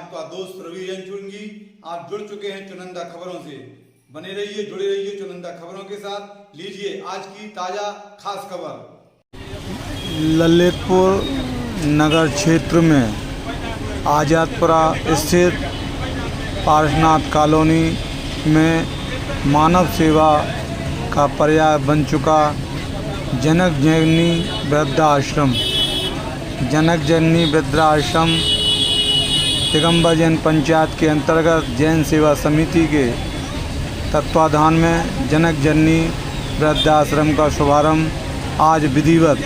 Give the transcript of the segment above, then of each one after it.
आपका दोस्त रवि रंचुंगी। आप जुड़ चुके हैं चुनिंदा खबरों से। बने रहिए, जुड़े रहिए चुनिंदा खबरों के साथ। लीजिए आज की ताजा खास खबर। ललितपुर नगर क्षेत्र में आजादपुरा स्थित पारसनाथ कॉलोनी में मानव सेवा का पर्याय बन चुका जनक जननी वृद्धाश्रम। जनक जननी वृद्धाश्रम दिगंबर जैन पंचायत के अंतर्गत जैन सेवा समिति के तत्वाधान में जनक जननी वृद्धाश्रम का शुभारंभ आज विधिवत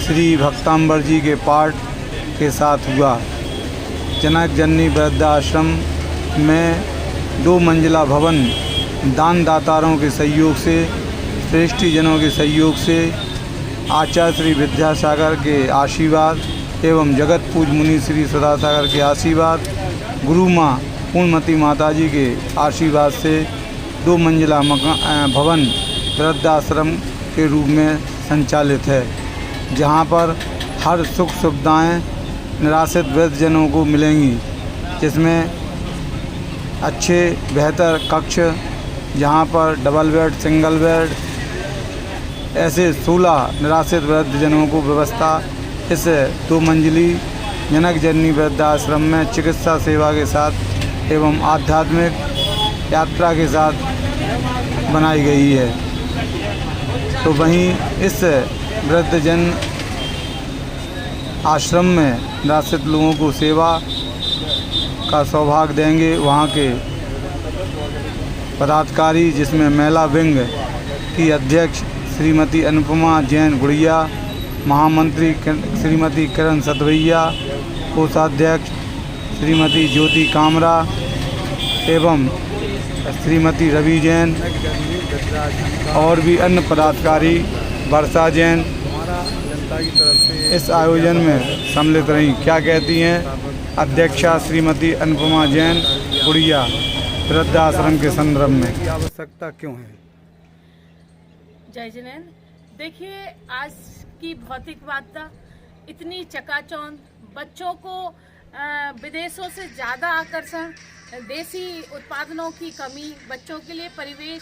श्री भक्तांबर जी के पाठ के साथ हुआ। जनक जननी वृद्धाश्रम में 2 मंजिला भवन दान दातारों के सहयोग से, श्रेष्ठीजनों के सहयोग से, आचार्य श्री विद्यासागर के आशीर्वाद एवं जगत पूज मुनि श्री सदासागर के आशीर्वाद, गुरु माँ पूर्णमती माता जी के आशीर्वाद से 2 मंजिला भवन वृद्धाश्रम के रूप में संचालित है, जहाँ पर हर सुख सुविधाएँ निराश्रित वृद्धजनों को मिलेंगी, जिसमें अच्छे बेहतर कक्ष, जहाँ पर डबल बेड, सिंगल बेड, ऐसे 16 निराश्रित वृद्धजनों को व्यवस्था इस 2 मंजिली जनक जननी वृद्धाश्रम में चिकित्सा सेवा के साथ एवं आध्यात्मिक यात्रा के साथ बनाई गई है। तो वहीं इस वृद्धजन आश्रम में निराश्रित लोगों को सेवा का सौभाग्य देंगे वहाँ के पदाधिकारी, जिसमें महिला विंग की अध्यक्ष श्रीमती अनुपमा जैन गुड़िया, महामंत्री श्रीमती किरण सतवैया, कोषाध्यक्ष श्रीमती ज्योति कामरा एवं श्रीमती रवि जैन और भी अन्य पदाधिकारी वर्षा जैन जनता की तरफ से इस आयोजन में सम्मिलित रहीं। क्या कहती हैं अध्यक्षा श्रीमती अनुपमा जैन गुड़िया वृद्धाश्रम के संदर्भ में? की आवश्यकता क्यों है? जय जिनेंद्र। देखिए, आज की भौतिक वार्ता इतनी चकाचौंध, बच्चों को विदेशों से ज़्यादा आकर्षण, देसी उत्पादनों की कमी, बच्चों के लिए परिवेश,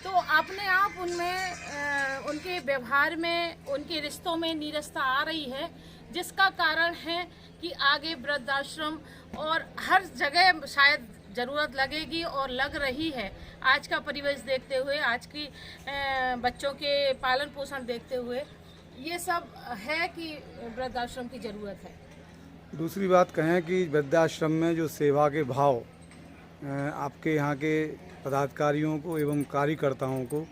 तो अपने आप उनमें उनके व्यवहार में, उनके रिश्तों में नीरसता आ रही है, जिसका कारण है कि आगे वृद्धाश्रम और हर जगह शायद ज़रूरत लगेगी और लग रही है। आज का परिवेश देखते हुए, आज की बच्चों के पालन पोषण देखते हुए, ये सब है कि वृद्धाश्रम की ज़रूरत है। दूसरी बात कहें कि वृद्धाश्रम में जो सेवा के भाव आपके यहाँ के पदाधिकारियों को एवं कार्यकर्ताओं को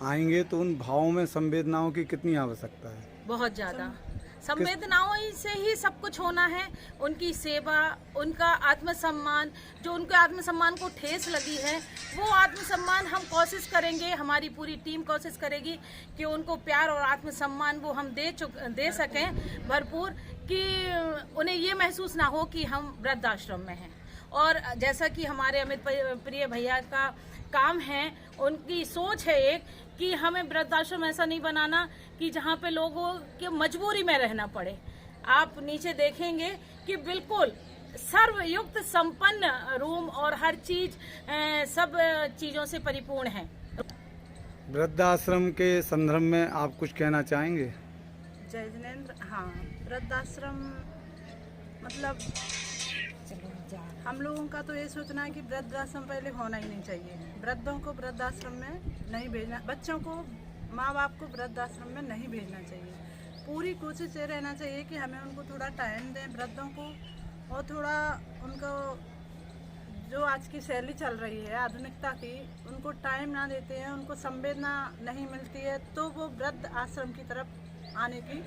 आएंगे, तो उन भावों में संवेदनाओं की कितनी आवश्यकता है? बहुत ज़्यादा। संवेदनाओं से ही सब कुछ होना है। उनकी सेवा, उनका आत्मसम्मान, जो उनके आत्मसम्मान को ठेस लगी है, वो आत्मसम्मान हम कोशिश करेंगे, हमारी पूरी टीम कोशिश करेगी कि उनको प्यार और आत्मसम्मान वो हम दे सकें भरपूर, कि उन्हें ये महसूस ना हो कि हम वृद्धाश्रम में हैं। और जैसा कि हमारे अमित प्रिय भैया का काम है, उनकी सोच है एक कि हमें वृद्धाश्रम ऐसा नहीं बनाना कि जहाँ पे लोगों के मजबूरी में रहना पड़े। आप नीचे देखेंगे कि बिल्कुल सर्वयुक्त संपन्न रूम और हर चीज सब चीज़ों से परिपूर्ण है। वृद्धाश्रम के संदर्भ में आप कुछ कहना चाहेंगे? जय जिनेंद्र। हाँ, वृद्धाश्रम मतलब हम लोगों का तो ये सोचना है कि वृद्धाश्रम पहले होना ही नहीं चाहिए। वृद्धों को वृद्धाश्रम में नहीं भेजना, बच्चों को, माँ बाप को वृद्धाश्रम में नहीं भेजना चाहिए। पूरी कोशिश ये रहना चाहिए कि हमें उनको थोड़ा टाइम दें वृद्धों को, और थोड़ा उनको जो आज की शैली चल रही है आधुनिकता की, उनको टाइम ना देते हैं, उनको संवेदना नहीं मिलती है, तो वो वृद्ध आश्रम की तरफ आने की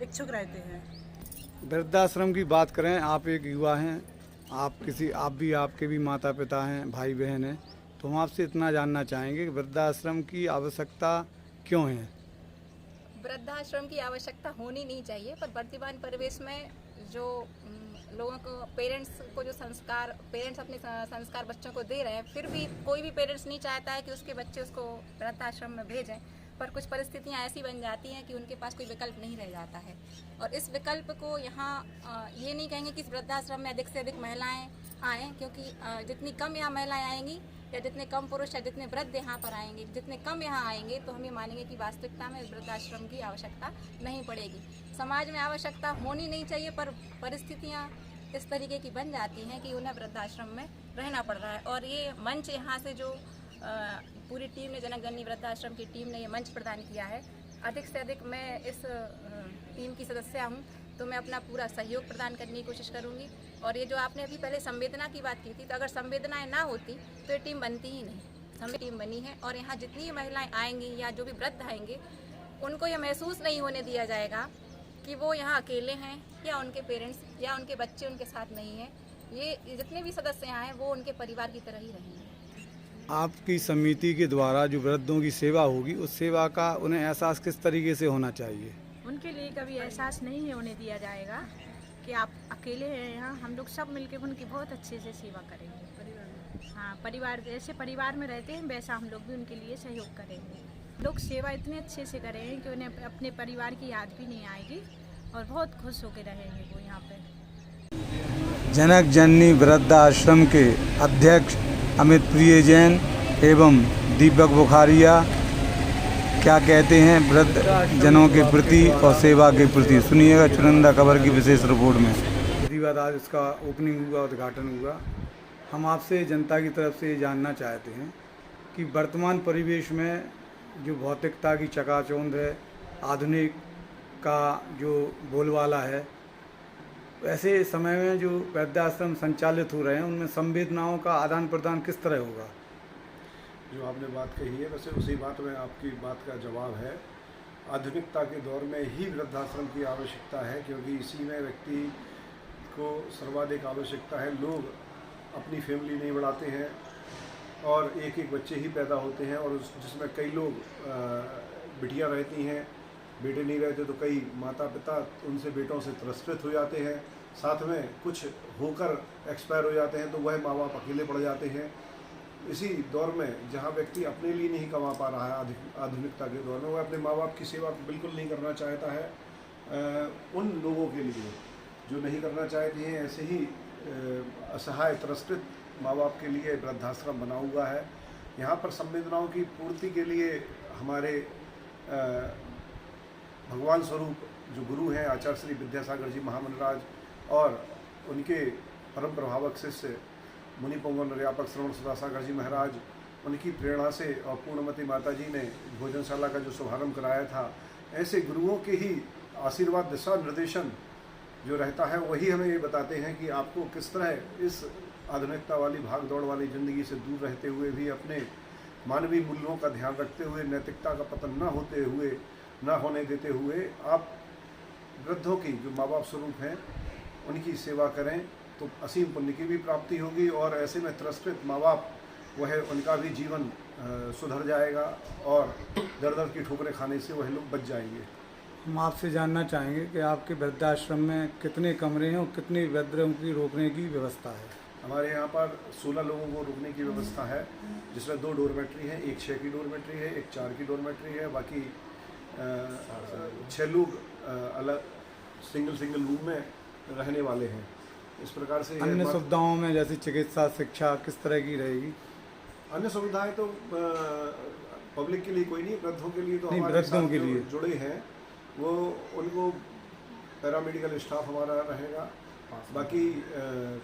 इच्छुक रहते हैं। वृद्धाश्रम की बात करें, आप एक युवा हैं, आपके भी माता पिता हैं, भाई बहन हैं, तो हम आपसे इतना जानना चाहेंगे कि वृद्धाश्रम की आवश्यकता क्यों है? वृद्धाश्रम की आवश्यकता होनी नहीं चाहिए, पर वर्तमान परिवेश में जो लोगों को, पेरेंट्स को जो संस्कार, पेरेंट्स अपने संस्कार बच्चों को दे रहे हैं, फिर भी कोई भी पेरेंट्स नहीं चाहता है कि उसके बच्चे उसको वृद्धाश्रम में भेजें। पर कुछ परिस्थितियां ऐसी बन जाती हैं कि उनके पास कोई विकल्प नहीं रह जाता है। और इस विकल्प को यहाँ ये नहीं कहेंगे कि इस वृद्धाश्रम में अधिक से अधिक महिलाएं आएँ, क्योंकि जितनी कम यहाँ महिलाएं आएंगी या जितने कम पुरुष या जितने वृद्ध यहाँ पर आएंगे, जितने कम यहाँ आएंगे, तो हम ये मानेंगे कि वास्तविकता में इस वृद्धाश्रम की आवश्यकता नहीं पड़ेगी। समाज में आवश्यकता होनी नहीं चाहिए, पर परिस्थितियाँ इस तरीके की बन जाती हैं कि उन्हें वृद्धाश्रम में रहना पड़ रहा है। और ये मंच यहाँ से जो पूरी टीम ने, जनक वृद्धाश्रम की टीम ने ये मंच प्रदान किया है, अधिक से अधिक मैं इस टीम की सदस्य हूँ, तो मैं अपना पूरा सहयोग प्रदान करने की कोशिश करूँगी। और ये जो आपने अभी पहले संवेदना की बात की थी, तो अगर संवेदनाएं ना होती तो ये टीम बनती ही नहीं। टीम बनी है और यहाँ जितनी महिलाएं आएंगी या जो भी वृद्ध आएंगे, उनको ये महसूस नहीं होने दिया जाएगा कि वो यहाँ अकेले हैं या उनके पेरेंट्स या उनके बच्चे उनके साथ नहीं हैं। ये जितने भी सदस्य यहाँ हैं वो उनके परिवार की तरह ही रहेंगे। आपकी समिति के द्वारा जो वृद्धों की सेवा होगी, उस सेवा का उन्हें एहसास किस तरीके से होना चाहिए? उनके लिए कभी एहसास नहीं होने दिया जाएगा कि आप अकेले हैं यहाँ। हम लोग सब मिलकर उनकी बहुत अच्छे से सेवा करेंगे। हाँ, परिवार जैसे परिवार में रहते हैं वैसा हम लोग भी उनके लिए सहयोग करेंगे। लोग सेवा इतने अच्छे से करेंगे कि उन्हें अपने परिवार की याद भी नहीं आएगी और बहुत खुश होकर रहेंगे वो यहाँ पे। जनक जननी वृद्धाश्रम के अध्यक्ष अमित प्रिय जैन एवं दीपक बुखारिया क्या कहते हैं वृद्ध जनों के प्रति और सेवा के प्रति, सुनिएगा चुनिंदा खबर की विशेष रिपोर्ट में। यदि बात आज इसका ओपनिंग हुआ, उद्घाटन हुआ, हम आपसे जनता की तरफ से ये जानना चाहते हैं कि वर्तमान परिवेश में जो भौतिकता की चकाचौंध है, आधुनिक का जो बोलबाला है, ऐसे समय में जो वृद्धाश्रम संचालित हो रहे हैं उनमें संवेदनाओं का आदान प्रदान किस तरह होगा? जो आपने बात कही है, वैसे उसी बात में आपकी बात का जवाब है। आधुनिकता के दौर में ही वृद्धाश्रम की आवश्यकता है, क्योंकि इसी में व्यक्ति को सर्वाधिक आवश्यकता है। लोग अपनी फैमिली नहीं बढ़ाते हैं और एक एक बच्चे ही पैदा होते हैं, और जिसमें कई लोग बिटियाँ रहती हैं, बेटे नहीं रहते, तो कई माता पिता उनसे बेटों से तिरस्कृत हो जाते हैं, साथ में कुछ होकर एक्सपायर हो जाते हैं, तो वह माँ बाप अकेले पड़ जाते हैं। इसी दौर में जहाँ व्यक्ति अपने लिए नहीं कमा पा रहा है, आधुनिकता के दौर में, वह अपने माँ बाप की सेवा बिल्कुल नहीं करना चाहता है। उन लोगों के लिए जो नहीं करना चाहते हैं, ऐसे ही असहाय तिरस्कृत माँ बाप के लिए वृद्धाश्रम बना हुआ है। यहाँ पर संवेदनाओं की पूर्ति के लिए हमारे भगवान स्वरूप जो गुरु हैं आचार्य श्री विद्यासागर जी महामंडराज और उनके परम प्रभावक शिष्य मुनि पवन व्यापक श्रवण सुधासागर जी महाराज, उनकी प्रेरणा से और पूर्णमती माता जी ने भोजनशाला का जो शुभारंभ कराया था, ऐसे गुरुओं के ही आशीर्वाद, दिशा निर्देशन जो रहता है, वही हमें ये बताते हैं कि आपको किस तरह इस आधुनिकता वाली भाग दौड़ वाली ज़िंदगी से दूर रहते हुए भी अपने मानवीय मूल्यों का ध्यान रखते हुए, नैतिकता का पतन न होते हुए, न होने देते हुए, आप वृद्धों की जो माँ बाप स्वरूप हैं उनकी सेवा करें, तो असीम पुण्य की भी प्राप्ति होगी। और ऐसे में तिरस्कृत माँ बाप, वह उनका भी जीवन सुधर जाएगा और दर दर की ठोकरें खाने से वह लोग बच जाएंगे। हम आपसे जानना चाहेंगे कि आपके वृद्धाश्रम में कितने कमरे हैं और कितने वृद्धों की रोकने की व्यवस्था है? हमारे यहाँ पर 16 लोगों को रुकने की व्यवस्था है, जिसमें 2 डोरमेट्री हैं, एक 6 की डोरमेट्री है, एक 4 की डोरमेट्री है, बाकी 6 लोग अलग सिंगल रूम में रहने वाले हैं। इस प्रकार से अन्य सुविधाओं में जैसे चिकित्सा, शिक्षा किस तरह की रहेगी? अन्य सुविधाएं तो पब्लिक के लिए कोई नहीं, वृद्धों के लिए तो नहीं, हमारे वृद्धों साथ के जो लिए जुड़े हैं वो उनको पैरामेडिकल स्टाफ हमारा रहेगा, बाकी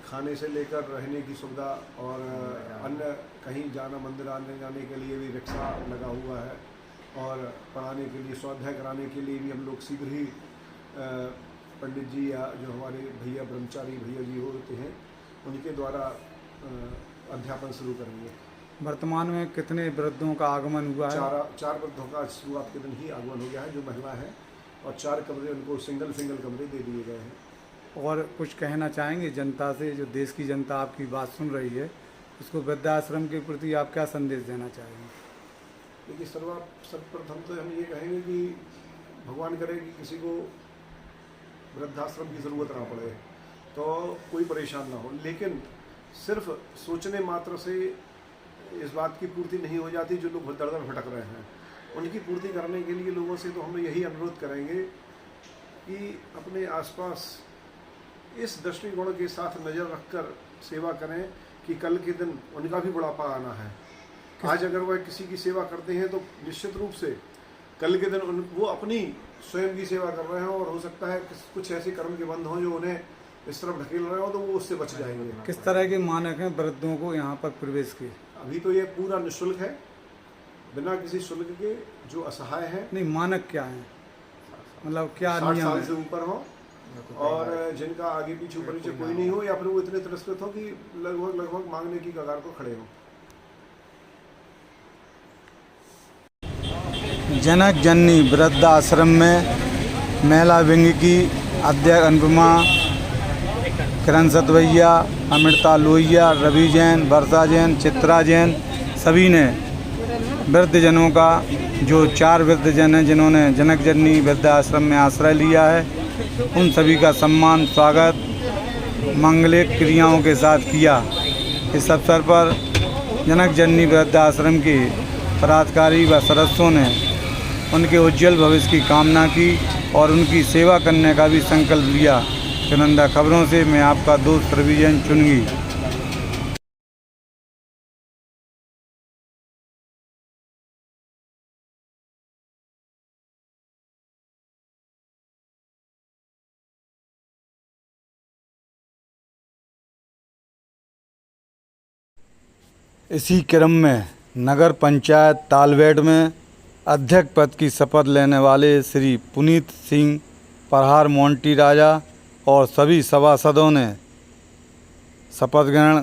खाने से लेकर रहने की सुविधा और अन्य कहीं जाना, मंदिर आने जाने के लिए भी रिक्शा लगा हुआ है, और पढ़ाने के लिए, स्वाध्याय कराने के लिए भी हम लोग शीघ्र ही पंडित जी या जो हमारे भैया ब्रह्मचारी भैया जी होते हैं उनके द्वारा अध्यापन शुरू करेंगे। वर्तमान में कितने वृद्धों का आगमन हुआ है? 4 वृद्धों का शुरुआत के दिन ही आगमन हो गया है, जो महिला है, और 4 कमरे उनको सिंगल कमरे दे दिए गए हैं। और कुछ कहना चाहेंगे जनता से, जो देश की जनता आपकी बात सुन रही है, उसको वृद्धाश्रम के प्रति आप क्या संदेश देना चाहेंगे? देखिए, सर्वप्रथम तो हम ये कहेंगे कि भगवान करे कि किसी को वृद्धाश्रम की ज़रूरत ना पड़े, तो कोई परेशान ना हो, लेकिन सिर्फ सोचने मात्र से इस बात की पूर्ति नहीं हो जाती जो लोग दर दर भटक रहे हैं। उनकी पूर्ति करने के लिए लोगों से तो हम यही अनुरोध करेंगे कि अपने आसपास इस दृष्टिकोण के साथ नज़र रखकर सेवा करें कि कल के दिन उनका भी बुढ़ापा आना है। आज अगर वह किसी की सेवा करते हैं तो निश्चित रूप से कल के दिन वो अपनी स्वयं की सेवा कर रहे हैं और हो सकता है कुछ ऐसे कर्म के बंध हों जो उन्हें इस तरफ ढकेल रहे हो तो वो उससे बच जाएंगे। किस तरह के मानक हैं वृद्धों को यहाँ पर प्रवेश के? अभी तो ये पूरा निःशुल्क है, बिना किसी शुल्क के। जो असहाय हैं, नहीं, मानक क्या है, मतलब क्या 60 नियम साल है? से ऊपर हो और जिनका आगे पीछे ऊपर नीचे कोई नहीं हो, या फिर वो इतने तिरस्कृत हो कि लगभग मांगने की कगार को खड़े हो। जनक जननी वृद्धाश्रम में महिला विंग की अध्यक्ष अनुपमा, किरण सतवैया, अमृता लोहिया, रवि जैन, वर्षा जैन, चित्रा जैन सभी ने वृद्धजनों का, जो 4 वृद्धजन हैं जिन्होंने जनक जननी वृद्धाश्रम में आश्रय लिया है, उन सभी का सम्मान स्वागत मांगलिक क्रियाओं के साथ किया। इस अवसर पर जनक जननी वृद्धाश्रम के पदाधिकारी व सदस्यों ने उनके उज्जवल भविष्य की कामना की और उनकी सेवा करने का भी संकल्प लिया। चुनिंदा खबरों से मैं आपका दोस्त रवि जैन चुनगी। इसी क्रम में नगर पंचायत तालवेट में अध्यक्ष पद की शपथ लेने वाले श्री पुनीत सिंह प्रहार मोंटी राजा और सभी सभासदों ने शपथ ग्रहण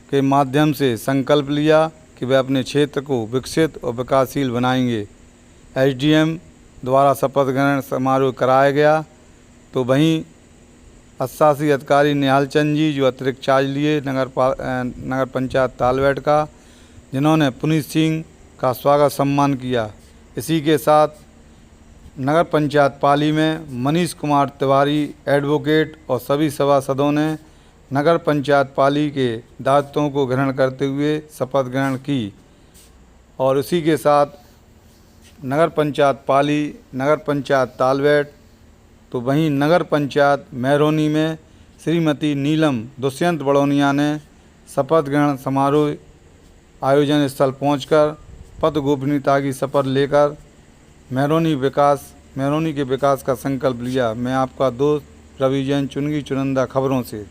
के माध्यम से संकल्प लिया कि वे अपने क्षेत्र को विकसित और विकासशील बनाएंगे। एसडीएम द्वारा शपथ ग्रहण समारोह कराया गया, तो वहीं अशासी अधिकारी निहाल चंद जी जो अतिरिक्त चार्ज लिए नगर पंचायत तालवेट का, जिन्होंने पुनीत सिंह का स्वागत सम्मान किया। इसी के साथ नगर पंचायत पाली में मनीष कुमार तिवारी एडवोकेट और सभी सभासदों ने नगर पंचायत पाली के दायित्वों को ग्रहण करते हुए शपथ ग्रहण की। और उसी के साथ नगर पंचायत पाली, नगर पंचायत तालवेट, तो वहीं नगर पंचायत महरौनी में श्रीमती नीलम दुष्यंत बड़ौनिया ने शपथ ग्रहण समारोह आयोजन स्थल पहुंचकर पद गोपनीयता की शपथ लेकर महरौनी के विकास का संकल्प लिया। मैं आपका दोस्त रवि जैन चुनगी, चुनिंदा खबरों से।